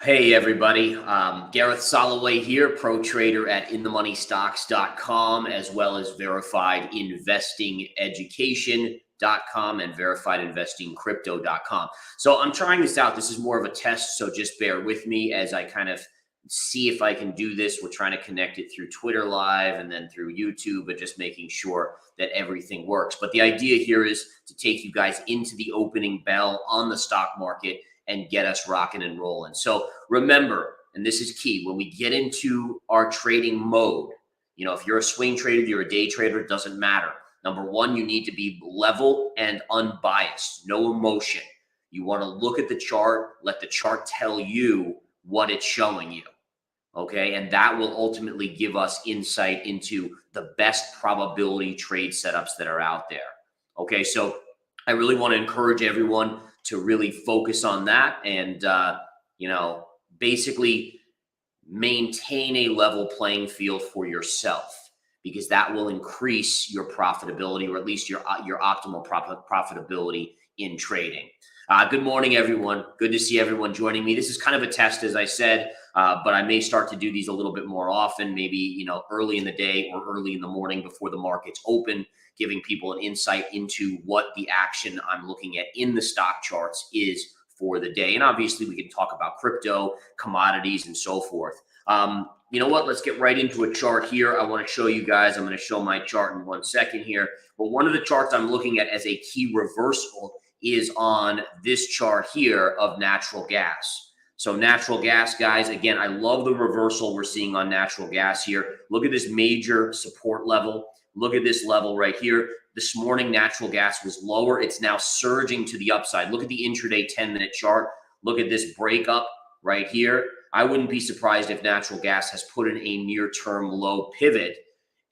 Hey everybody, Gareth Soloway here, pro trader at inthemoneystocks.com, as well as verifiedinvestingeducation.com and verifiedinvestingcrypto.com. So I'm trying this out. This is more of a test, so just bear with me as I kind of see if I can do this. We're trying to connect it through Twitter Live and then through YouTube, but just making sure that everything works. But the idea here is to take you guys into the opening bell on the stock market and get us rocking and rolling. So remember, and this is key, when we get into our trading mode, if you're a swing trader, you're a day trader, it doesn't matter. Number one, you need to be level and unbiased, no emotion. You want to look at the chart, let the chart tell you what it's showing you. Okay, and that will ultimately give us insight into the best probability trade setups that are out there. Okay, so I really want to encourage everyone to really focus on that and, basically maintain a level playing field for yourself, because that will increase your profitability, or at least your optimal profitability in trading. Good morning, everyone. Good to see everyone joining me. This is kind of a test, as I said, but I may start to do these a little bit more often, maybe, early in the day or early in the morning before the markets open, giving people an insight into what the action I'm looking at in the stock charts is for the day. And obviously we can talk about crypto, commodities, and so forth. You know what? Let's get right into a chart here. I want to show you guys. I'm going to show my chart in 1 second here. But one of the charts I'm looking at as a key reversal is on this chart here of natural gas. So natural gas, guys, again, I love the reversal we're seeing on natural gas here. Look at this major support level. Look at this level right here. This morning, natural gas was lower. It's now surging to the upside. Look at the intraday 10-minute chart. Look at this breakup right here. I wouldn't be surprised if natural gas has put in a near-term low pivot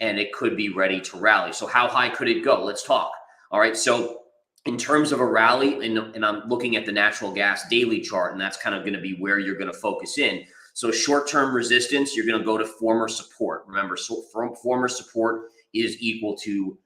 and it could be ready to rally. So how high could it go? Let's talk. All right, so in terms of a rally, and I'm looking at the natural gas daily chart, and that's kind of going to be where you're going to focus in. So short-term resistance, you're going to go to former support. Remember, so former support is equal to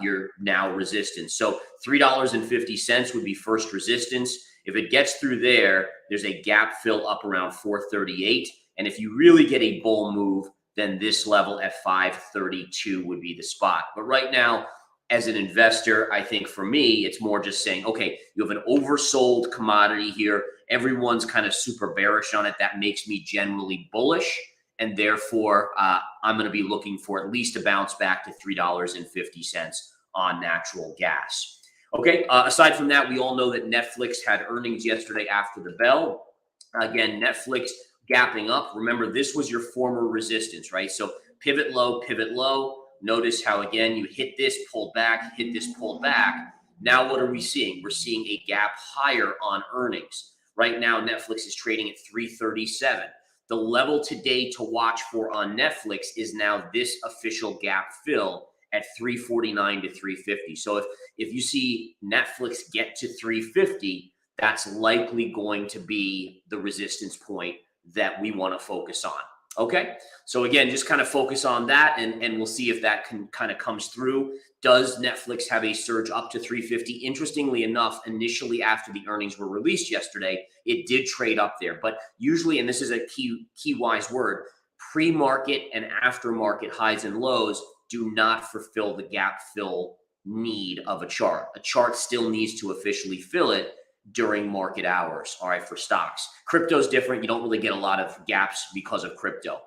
your now resistance. So $3.50 would be first resistance. If it gets through there, there's a gap fill up around 438. And if you really get a bull move, then this level at 532 would be the spot. But right now, as an investor, I think for me, it's more just saying, okay, you have an oversold commodity here. Everyone's kind of super bearish on it. That makes me generally bullish. And therefore, I'm going to be looking for at least a bounce back to $3.50 on natural gas. Okay, aside from that, we all know that Netflix had earnings yesterday after the bell. Again, Netflix gapping up. Remember, this was your former resistance, right? So pivot low, pivot low. Notice how, again, you hit this, pulled back, hit this, pulled back. Now what are we seeing? We're seeing a gap higher on earnings. Right now, Netflix is trading at 337. The level today to watch for on Netflix is now this official gap fill at 349 to 350. So if you see Netflix get to 350, that's likely going to be the resistance point that we want to focus on. Okay, so again, just kind of focus on that, and we'll see if that kind of comes through. Does Netflix have a surge up to 350? Interestingly enough, initially after the earnings were released yesterday, it did trade up there. But usually, and this is a key wise word, pre-market and after-market highs and lows do not fulfill the gap fill need of a chart. A chart still needs to officially fill it during market hours, all right, for stocks. Crypto's different. You don't really get a lot of gaps because of crypto.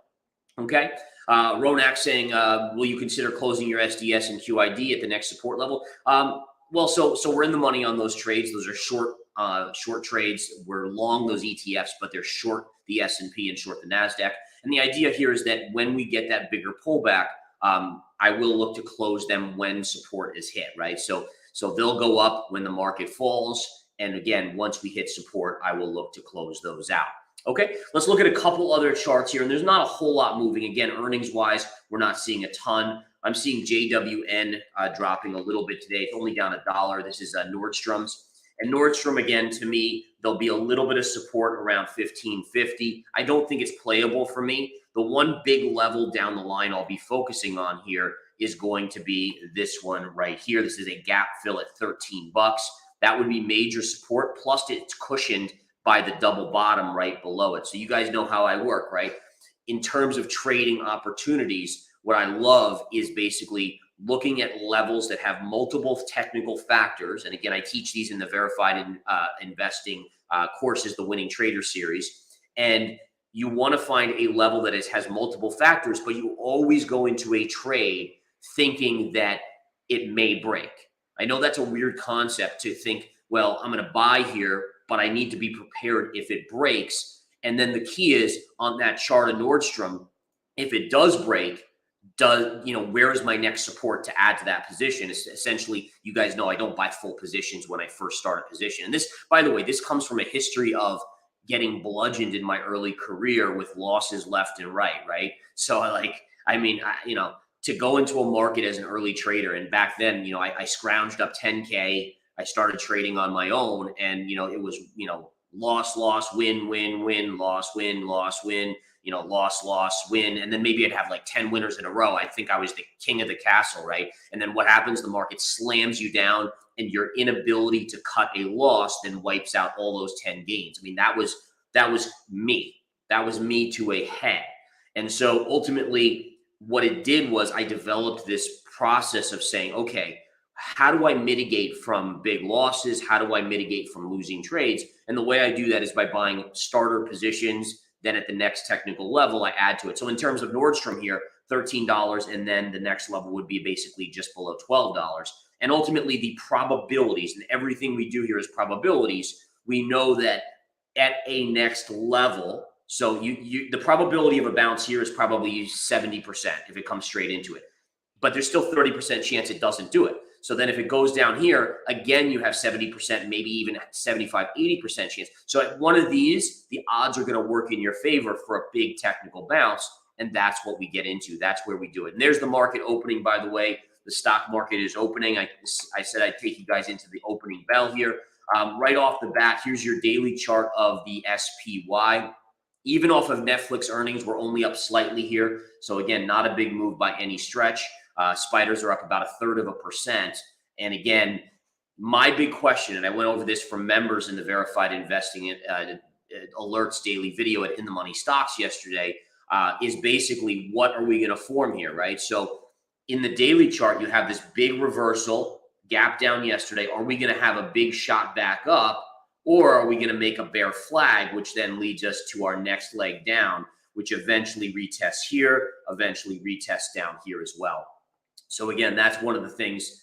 Okay. Ronak saying, will you consider closing your SDS and QID at the next support level? Well, so we're in the money on those trades. Those are short trades. We're long those ETFs, but they're short the S&P and short the NASDAQ. And the idea here is that when we get that bigger pullback, I will look to close them when support is hit, right? So they'll go up when the market falls. And again, once we hit support, I will look to close those out. Okay, let's look at a couple other charts here. And there's not a whole lot moving. Again, earnings-wise, we're not seeing a ton. I'm seeing JWN dropping a little bit today. It's only down $1. This is Nordstrom's. And Nordstrom, again, to me, there'll be a little bit of support around 1550. I don't think it's playable for me. The one big level down the line I'll be focusing on here is going to be this one right here. This is a gap fill at $13. That would be major support. Plus, it's cushioned by the double bottom right below it. So you guys know how I work, right? In terms of trading opportunities, what I love is basically looking at levels that have multiple technical factors. And again, I teach these in the Verified Investing courses, the Winning Trader series. And you want to find a level that has multiple factors, but you always go into a trade thinking that it may break. I know that's a weird concept to think, well, I'm going to buy here, but I need to be prepared if it breaks. And then the key is on that chart of Nordstrom, if it does break, where is my next support to add to that position? It's essentially, you guys know I don't buy full positions when I first start a position. And this, by the way, this comes from a history of getting bludgeoned in my early career with losses left and right? So to go into a market as an early trader, and back then, I scrounged up 10K. I started trading on my own, and it was loss, win, loss, win, loss, win. And then maybe I'd have like 10 winners in a row. I think I was the king of the castle, right? And then what happens? The market slams you down, and your inability to cut a loss then wipes out all those 10 gains. I mean, that was me. That was me to a head. And so ultimately what it did was I developed this process of saying, okay, how do I mitigate from big losses? How do I mitigate from losing trades? And the way I do that is by buying starter positions. Then at the next technical level, I add to it. So in terms of Nordstrom here, $13, and then the next level would be basically just below $12. And ultimately the probabilities, and everything we do here is probabilities. We know that at a next level, so the probability of a bounce here is probably 70% if it comes straight into it. But there's still 30% chance it doesn't do it. So then if it goes down here, again, you have 70%, maybe even 75, 80% chance. So at one of these, the odds are going to work in your favor for a big technical bounce. And that's what we get into. That's where we do it. And there's the market opening, by the way. The stock market is opening. I said I'd take you guys into the opening bell here. Right off the bat, here's your daily chart of the SPY. Even off of Netflix earnings, we're only up slightly here. So again, not a big move by any stretch. Spiders are up about 1/3%. And again, my big question, and I went over this for members in the Verified Investing Alerts daily video at In the Money Stocks yesterday, is basically what are we going to form here, right? So in the daily chart, you have this big reversal, gap down yesterday. Are we going to have a big shot back up, or are we going to make a bear flag, which then leads us to our next leg down, which eventually retests here, eventually retests down here as well? So again, that's one of the things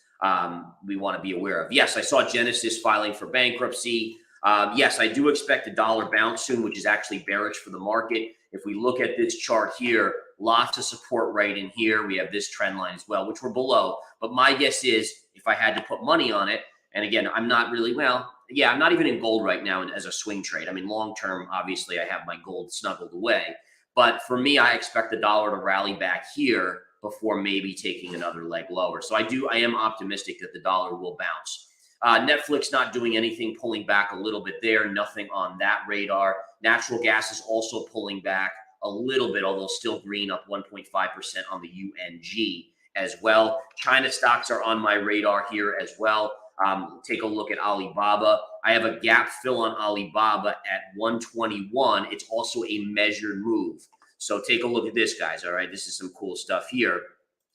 we want to be aware of. Yes, I saw Genesis filing for bankruptcy. Yes, I do expect a dollar bounce soon, which is actually bearish for the market. If we look at this chart here, lots of support right in here. We have this trend line as well, which we're below. But my guess is if I had to put money on it, and again, I'm not really, I'm not even in gold right now as a swing trade. I mean, long term, obviously, I have my gold snuggled away. But for me, I expect the dollar to rally back here before maybe taking another leg lower. So I am optimistic that the dollar will bounce. Netflix not doing anything, pulling back a little bit there. Nothing on that radar. Natural gas is also pulling back a little bit, although still green, up 1.5% on the UNG as well. China stocks are on my radar here as well. Take a look at Alibaba. I have a gap fill on Alibaba at 121. It's also a measured move. So take a look at this, guys. All right, this is some cool stuff here.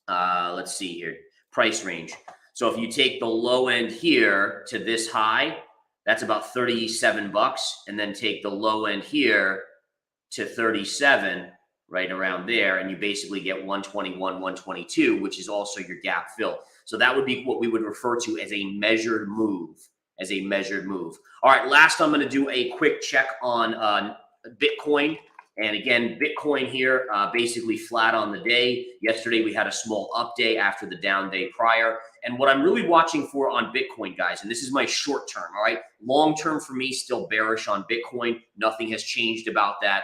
Let's see here. Price range. So if you take the low end here to this high, that's about $37, and then take the low end here to 37, right around there, and you basically get 121, 122, which is also your gap fill. So that would be what we would refer to as a measured move. All right, last I'm going to do a quick check on Bitcoin. And again, Bitcoin here, basically flat on the day. Yesterday, we had a small up day after the down day prior. And what I'm really watching for on Bitcoin, guys, and this is my short term, all right? Long term for me, still bearish on Bitcoin. Nothing has changed about that.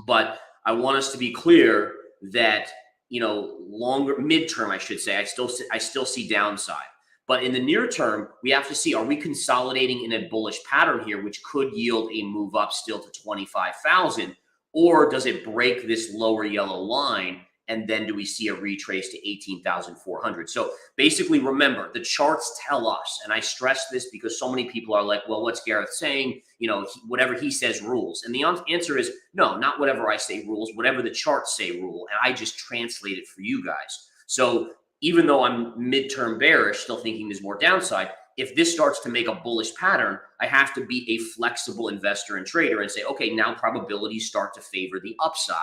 But I want us to be clear that, longer, midterm, I should say, I still see downside. But in the near term, we have to see, are we consolidating in a bullish pattern here, which could yield a move up still to 25,000? Or does it break this lower yellow line and then do we see a retrace to 18,400? So basically, remember, the charts tell us, and I stress this because so many people are like, well, what's Gareth saying? You know, whatever he says rules. And the answer is no, not whatever I say rules, whatever the charts say rule. And I just translate it for you guys. So even though I'm midterm bearish, still thinking there's more downside, if this starts to make a bullish pattern, I have to be a flexible investor and trader and say, okay, now probabilities start to favor the upside,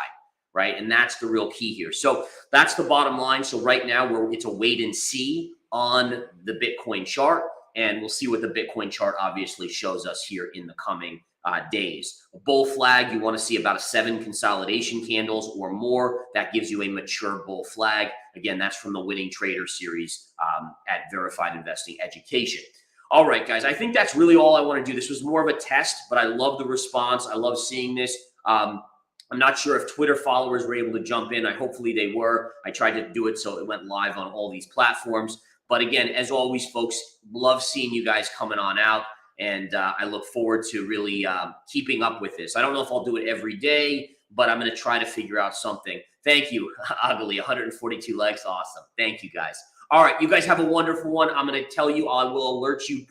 right? And that's the real key here. So that's the bottom line. So right now it's a wait and see on the Bitcoin chart, and we'll see what the Bitcoin chart obviously shows us here in the coming days. A bull flag, you want to see about 7 consolidation candles or more. That gives you a mature bull flag. Again, that's from the Winning Trader series at Verified Investing Education. All right, guys, I think that's really all I want to do. This was more of a test, but I love the response. I love seeing this. I'm not sure if Twitter followers were able to jump in. Hopefully they were. I tried to do it so it went live on all these platforms. But again, as always, folks, love seeing you guys coming on out. And I look forward to really keeping up with this. I don't know if I'll do it every day, but I'm going to try to figure out something. Thank you, Ugly, 142 likes. Awesome. Thank you, guys. All right, you guys have a wonderful one. I'm going to tell you, I will alert you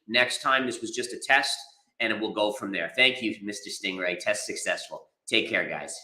next time. This was just a test, and it will go from there. Thank you, Mr. Stingray. Test successful. Take care, guys.